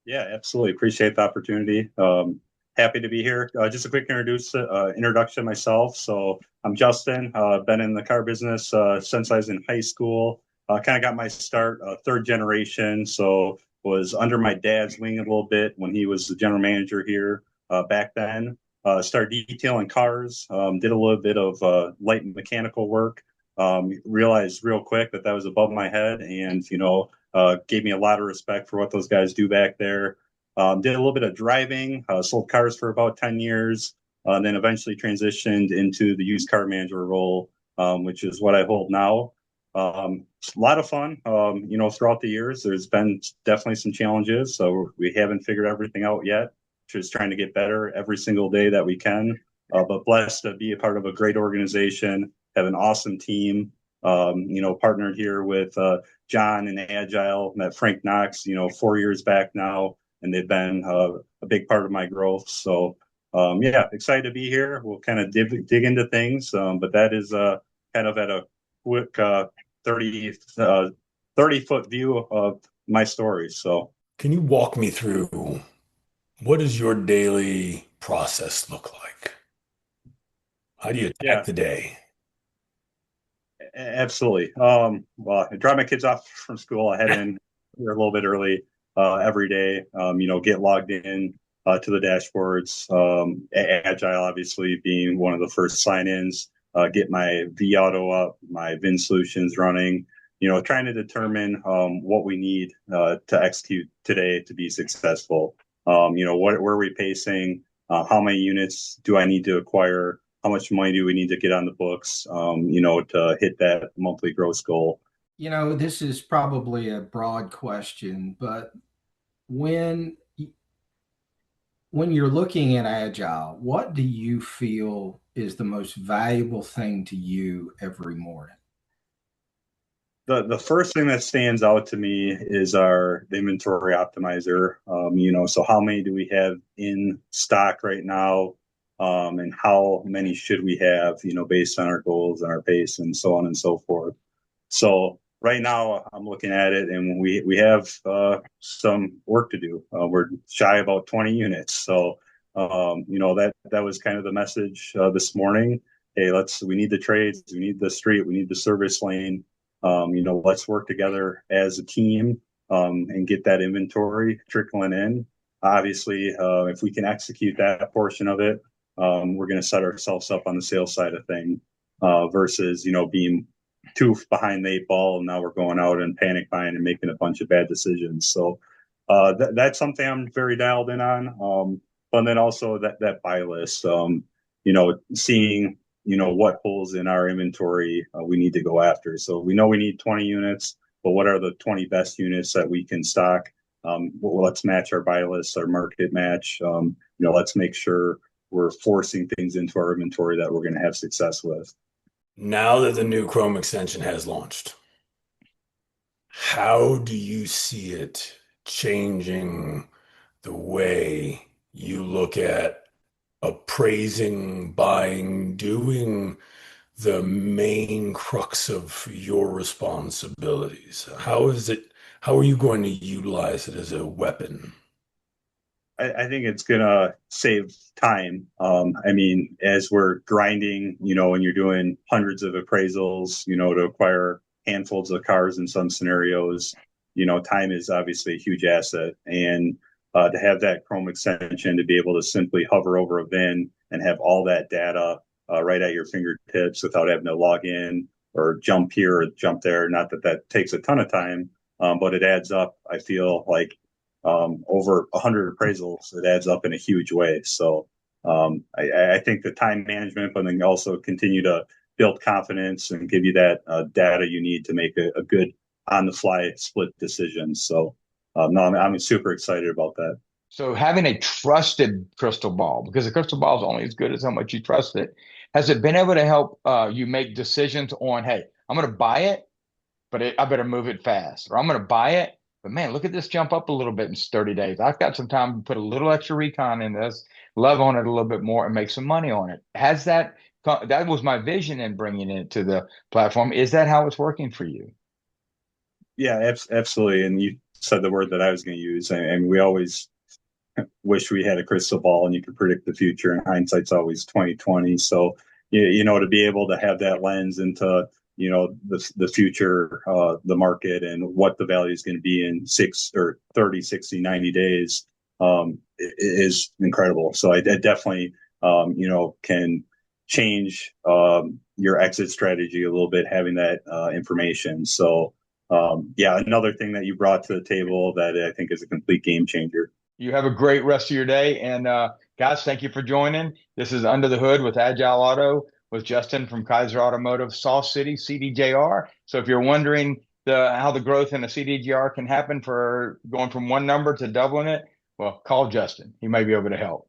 Yeah, absolutely. Appreciate the opportunity. Happy to be here. Just a quick introduction myself. So I'm Justin. Been in the car business since I was in high school. Kind of got my start third generation. So was under my dad's wing a little bit when he was the general manager here back then. Started detailing cars. Did a little bit of light mechanical work. Realized real quick that that was above my head, and gave me a lot of respect for what those guys do back there. Did a little bit of driving, sold cars for about 10 years, and then eventually transitioned into the used car manager role, which is what I hold now. A lot of fun, throughout the years. There's been definitely some challenges, so we haven't figured everything out yet. Just trying to get better every single day that we can. But blessed to be a part of a great organization, have an awesome team. Partnered here with John and Agile, met Frank Knox, 4 years back now, and they've been a big part of my growth. So, yeah, excited to be here. We'll kind of dig into things, but that is kind of at a quick 30, 30-foot view of my story. So, Can you walk me through what does your daily process look like? How do you attack yeah, the day? absolutely. Well, I drop my kids off from school. I head in here a little bit early every day. Get logged in to the dashboards. Agile, obviously, being one of the first sign-ins. Get my V Auto up, my VIN solutions running. Trying to determine what we need to execute today to be successful. Where are we pacing? How many units do I need to acquire? How much money do we need to get on the books, to hit that monthly gross goal? This is probably a broad question, but when when you're looking at Agile, what do you feel is the most valuable thing to you every morning? The first thing that stands out to me is our inventory optimizer. So how many do we have in stock right now? And how many should we have, based on our goals and our pace and so on and so forth. So right now I'm looking at it, and we have some work to do. We're shy about 20 units. So that was kind of the message this morning. Hey, we need the trades, we need the street, we need the service lane. Let's work together as a team, and get that inventory trickling in. Obviously, if we can execute that portion of it, we're going to set ourselves up on the sales side of thing, versus being too behind the eight ball, and now we're going out and panic buying and making a bunch of bad decisions. So that's something I'm very dialed in on. But then also that buy list, seeing what holes in our inventory we need to go after. So we know we need 20 units, but what are the 20 best units that we can stock? Let's match our buy list, our market match. Let's make sure we're forcing things into our inventory that we're going to have success with. Now that the new Chrome extension has launched, how do you see it changing the way you look at appraising, buying, doing the main crux of your responsibilities? How are you going to utilize it as a weapon? I think it's gonna save time. I mean, as we're grinding, when you're doing hundreds of appraisals, to acquire handfuls of cars in some scenarios, time is obviously a huge asset. And to have that Chrome extension to be able to simply hover over a VIN and have all that data right at your fingertips without having to log in or jump here or jump there. Not that that takes a ton of time, but it adds up. I feel like over 100 appraisals, it adds up in a huge way. So I think the time management, but then also continue to build confidence and give you that data you need to make a good on the fly split decision. So no, I'm super excited about that. So having a trusted crystal ball, because the crystal ball is only as good as how much you trust it, has it been able to help you make decisions on, hey, I'm going to buy it, but I better move it fast, or I'm going to buy it, but man, look at this jump up a little bit in 30 days. I've got some time to put a little extra recon in this, love on it a little bit more, and make some money on it. That was my vision in bringing it to the platform. Is that how it's working for you? Yeah, absolutely. And you said the word that I was going to use. And we always wish we had a crystal ball and you could predict the future, and hindsight's always 2020. So, to be able to have that lens into, the future, the market, and what the value is going to be in 6 or 30, 60, 90 days, is incredible. So I definitely, can change your exit strategy a little bit, having that information. So, another thing that you brought to the table that I think is a complete game changer. You have a great rest of your day. And guys, thank you for joining. This is Under the Hood with Agile Auto with Justin from Kayser Automotive, Sauk City, CDJR. So if you're wondering how the growth in a CDJR can happen for going from one number to doubling it, well, call Justin. He may be able to help.